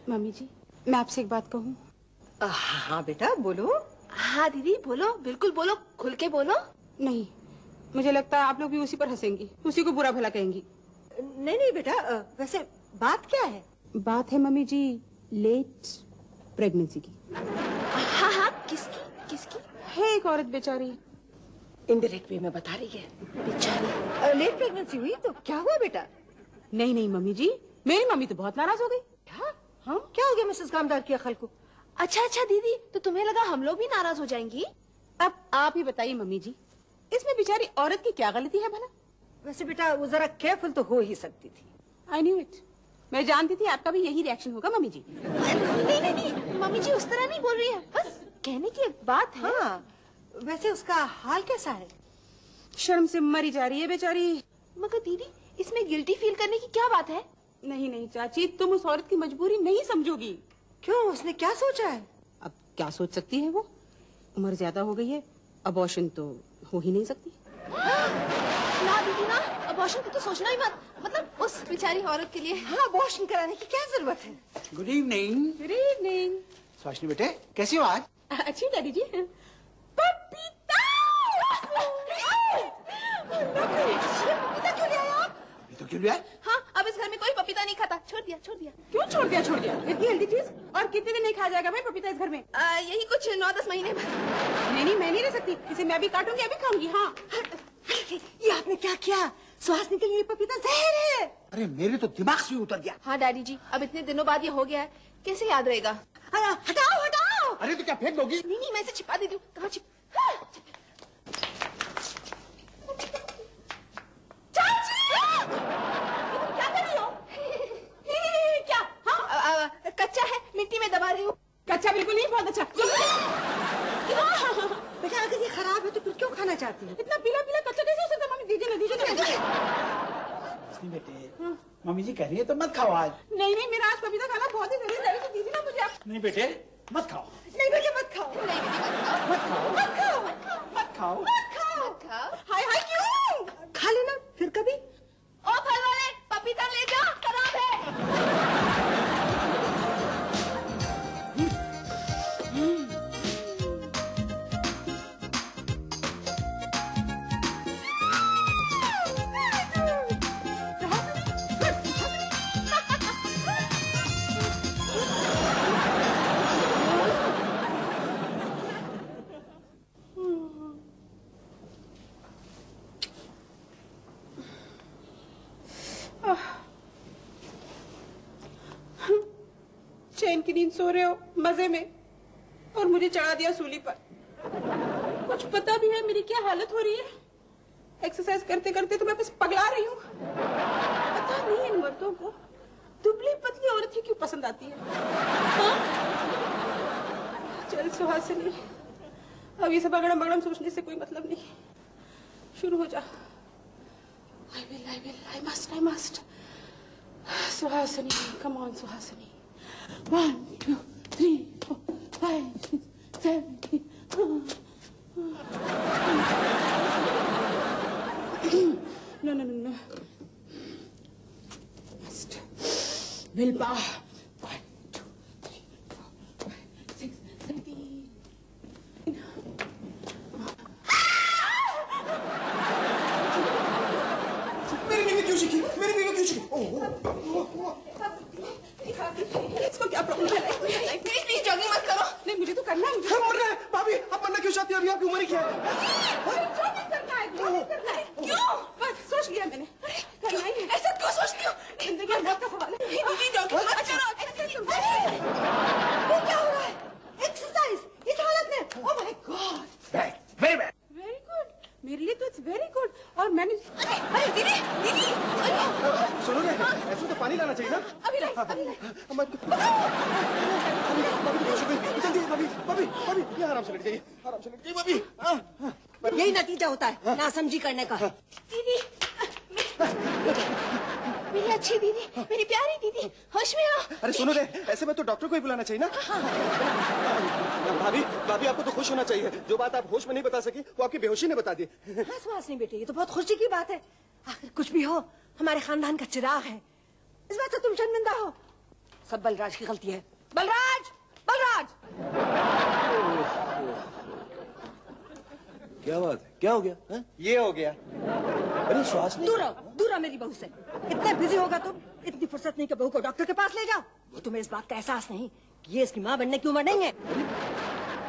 Mummy जी, मैं आपसे एक बात कहूँ? हाँ बेटा बोलो। हाँ दीदी बोलो, बिल्कुल बोलो, खुल के बोलो। नहीं, मुझे लगता है आप लोग भी उसी पर हंसेंगी, उसी को बुरा भला कहेंगी। नहीं नहीं बेटा, वैसे बात क्या है? बात है मम्मी जी लेट प्रेगनेंसी की। हाँ हाँ, किसकी किसकी? है एक औरत बेचारी, इनडायरेक्ट वे में बता रही है। बेचारी लेट प्रेगनेंसी हुई तो क्या हुआ बेटा? नहीं नहीं मम्मी जी, मेरी मम्मी तो बहुत नाराज हो गई। क्या? हाँ क्या हो गया मिसेस कामदार की अकल को? अच्छा अच्छा दीदी, तो तुम्हें लगा हम लोग भी नाराज हो जाएंगी? अब आप ही बताइए मम्मी जी, इसमें बेचारी औरत की क्या गलती है भला? वैसे बेटा वो जरा केयरफुल तो हो ही सकती थी। आई न्यू इट, मैं जानती थी आपका भी यही रिएक्शन होगा मम्मी जी। नहीं नहीं नहीं, मम्मी जी उस तरह नहीं बोल रही है, बस कहने की एक बात है। हाँ, वैसे उसका हाल कैसा है? शर्म से मरी जा रही है बेचारी। मगर दीदी इसमें गिल्टी फील करने की क्या बात है? नहीं नहीं चाची, तुम उस औरत की मजबूरी नहीं समझोगी। क्यों, उसने क्या सोचा है? अब क्या सोच सकती है वो, उम्र ज्यादा हो गई है, अबॉर्शन तो हो ही नहीं सकती। ना दीदी ना, अबॉर्शन को तो सोचना ही मत, मतलब उस बेचारी औरत के लिए। हाँ, अबॉर्शन कराने की क्या जरूरत है? Good evening. Good evening. Suhasini बेटे कैसी हो आज? अच्छी डैडी जी। पपीता! पपीता क्यों ले आए आप? ये तो क्यों लिया? हाँ, अब इस घर में कोई पपीता नहीं खाता, छोड़ दिया छोड़ दिया। क्यों छोड़ दिया छोड़ दिया? इतनी हेल्दी चीज, और कितने दिन नहीं खाया जाएगा भाई पपीता इस घर में? यही कुछ 9-10 महीने बाद। नहीं नहीं, मैं नहीं रह सकती, इसे मैं भी काटूंगी, अभी खाऊंगी। हाँ ये आपने क्या किया? सुहासिनी के लिए पपीता जहर है। अरे मेरे तो दिमाग से ही उतर गया। हाँ डैडी जी, अब इतने दिनों बाद ये हो गया है, कैसे याद रहेगा? हटाओ हटाओ। अरे तो क्या फेंक दोगी? नहीं नहीं, मैं इसे छिपा देती हूँ। कहाँ छिप? चाची! क्या कर रही हो? क्या? हाँ कच्चा है, मिट्टी में दबा रही हूँ। कच्चा बिल्कुल नहीं, बहुत अच्छा। बेटा अगर ये खराब है तो फिर क्यों खाना चाहती है? इतना पीला पीला कच्चा कैसे हो सकता? मम्मी दीजिए ना, दीजिए ना। सुहासिनी बेटे, मम्मी जी कह रही है तो मत खाओ आज। नहीं नहीं, मेरा आज पपीता खाना बहुत ही जरूरी है, दीजिए ना मुझे आप। नहीं बेटे मत खाओ। नहीं बेटा मत खाओ। मत खाओ मत खाओ। मत खाओ। मत खाओ। हाय हाय क्यों? खा लेना फिर कभी। ओ फल वाले, पपीता ले जा, खराब है। चैन की नींद सो रहे हो मजे में, और मुझे चढ़ा दिया सूली पर। कुछ पता भी है मेरी क्या हालत हो रही है? एक्सरसाइज करते करते तो मैं बस पगला रही हूँ। पता नहीं इन मर्दों को दुबली पतली औरत ही क्यों पसंद आती है। हाँ? चल सुहासिनी, अब ये सब अगड़म बगड़म सोचने से कोई मतलब नहीं, शुरू हो जा। I must. Suhasini, come on Suhasini. 1, 2, 3, 4, 5, 6, 7, 8. No. Must. Willpower. 1, 2, 3, 4, 5, 6, 7. मेरी बीवी क्यों सीखी? इसको क्या प्रॉब्लम है? प्लीज जॉगिंग मत करो। नहीं, मुझे तो करना है। हम मर रहे हैं। भाभी आप मरना क्यों चाहती हो? अभी आपकी उम्र ही क्या है? जॉगिंग करना है। क्यों? बस सोच लिया मैंने, करना ही है। ऐसा क्यों सोचती हो? जिंदगी और मौत का सवाल है। दीदी जॉगिंग मत करो। ये क्या हो रहा है? एक्सरसाइज इस हालत में? Oh my God. Bad, very bad. Very good, मेरे लिए तो इट्स वेरी गुड। और मैंने अरे दीदी सुनो ना, ऐसे तो पानी लाना चाहिए ना। अभी लाई। जल्दी, आराम से लेट जाइए, भाभी। यही नतीजा होता है नासमझी करने का। दीदी, मेरी अच्छी दीदी, मेरी प्यारी दीदी, होश में आओ। अरे सुनो रे, ऐसे में तो डॉक्टर को ही बुलाना चाहिए ना। भाभी आपको तो खुश होना चाहिए, जो बात आप होश में नहीं बता सकी वो आपकी बेहोशी ने बता दी। हाँ सुहासिनी बेटे, ये तो बहुत खुशी की बात है। आखिर कुछ भी हो, हमारे खानदान का चिराग है, इस बात से तुम शर्मिंदा हो। सब बलराज की गलती है। बलराज, बलराज! क्या बात है, क्या हो गया है? ये हो गया। अरे श्वास नहीं। दूर रहो मेरी बहू से। इतने बिजी होगा तुम, इतनी फुर्सत नहीं कि बहू को डॉक्टर के पास ले जाओ। वो तुम्हें इस बात का एहसास नहीं कि ये इसकी माँ बनने की उम्र नहीं है।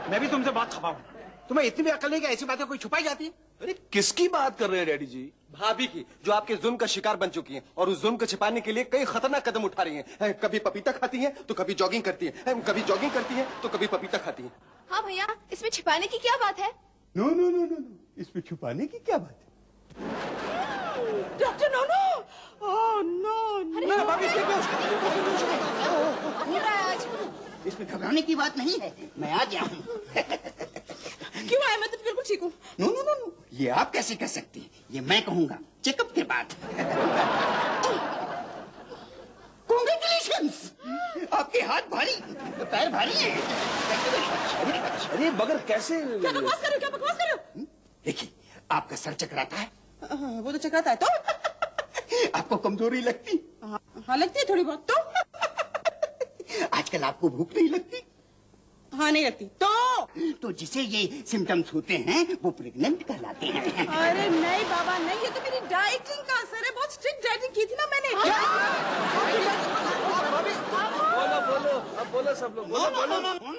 मैं भी तुमसे बहुत खफा हूँ। तुम्हें इतनी भी अकल नहीं कि ऐसी बातें कोई छुपाई जाती है? अरे किसकी बात कर रहे हैं डैडी जी? भाभी की, जो आपके जुल्म का शिकार बन चुकी हैं और उस जुल्म को छिपाने के लिए कई खतरनाक कदम उठा रही हैं। कभी पपीता खाती हैं तो कभी जॉगिंग करती हैं, कभी जॉगिंग करती हैं तो कभी पपीता खाती हैं। हाँ भैया, इसमें छिपाने की क्या बात है? No no no no no, इसमें छुपाने की क्या बात है? Doctor no no! Oh no no! Balraj, इसमें घबराने की बात नहीं है, मैं आ गया हूँ। क्यों आए? मैं तो बिल्कुल ठीक हूँ। नो नो नो नो, ये आप कैसे कर सकती हैं? ये मैं कहूँगा चेकअप के बाद। Congratulations! आपके हाथ भारी, पैर भारी हैं। अरे मगर कैसे? क्या बकवास कर रहे हो? क्या बकवास कर रहे हो? देखिए, आपका सर चकराता है, वो तो चकराता है तो। आपको कमजोरी लगती, हाँ लगती है थोड़ी बहुत तो। आजकल आपको भूख नहीं लगती, हाँ नहीं लगती तो जिसे ये सिम्टम्स होते हैं वो प्रेग्नेंट कहलाते हैं। अरे नहीं बाबा नहीं, ये तो मेरी डाइटिंग का असर है। बहुत स्ट्रिक्ट डाइटिंग की थी ना मैंने। बोलो अब बोलो सब लोग बोलो।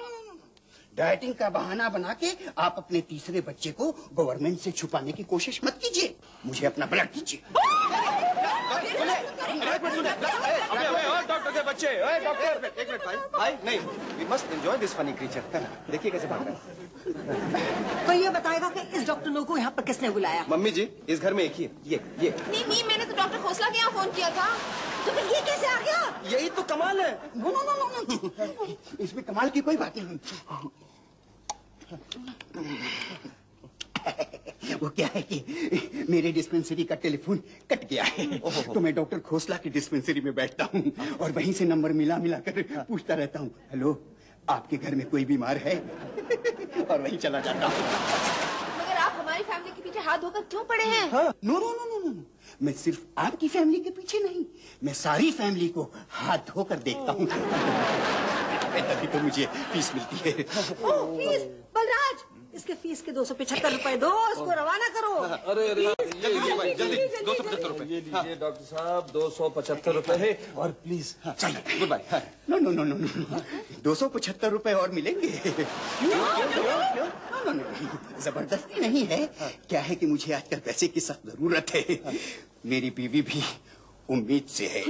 डाइटिंग का बहाना बना के आप अपने तीसरे बच्चे को गवर्नमेंट से छुपाने की कोशिश मत कीजिए। मुझे अपना ब्लड दीजिए। डॉक्टर के बच्चे, डॉक्टर एक मिनट भाई नहीं, we must enjoy this funny creature. देखिए कैसे भाग रहा है। तो ये बताएगा कि इस डॉक्टर नो को यहाँ पर किसने बुलाया? मम्मी जी, इस घर में एक ही है, ये। नहीं, मैंने तो डॉक्टर खोसला के यहाँ फोन किया था। तो फिर ये कैसे आ गया? यही तो कमाल है। No no no no no, इसमें कमाल की कोई बात नहीं। वो क्या है कि मेरे डिस्पेंसरी का टेलीफोन कट गया है, तो मैं डॉक्टर खोसला की डिस्पेंसरी में बैठता हूँ और वहीं से नंबर मिला कर पूछता रहता हूँ, हेलो आपके घर में कोई बीमार है? और वहीं चला जाता हूँ। मगर आप हमारी फैमिली के पीछे हाथ धोकर क्यों पड़े हैं? हाँ, no no no no no, मैं सिर्फ आपकी फैमिली के पीछे नहीं, मैं सारी फैमिली को हाथ धोकर देखता हूँ। तभी तो मुझे फीस मिलती है। ओह फीस! बलराज, इसके फीस के 275 रुपए दो, इसको रवाना करो। अरे जल्दी 275 रुपए। ये लीजिए डॉक्टर साहब, 275 रुपए है और प्लीज चलिए goodbye. No no no no no, 275 रुपए और मिलेंगे। क्यों? नो नो, जबरदस्ती नहीं है। क्या है कि मुझे आजकल पैसे की सख्त जरूरत है। मेरी बीवी भी उम्मीद से है।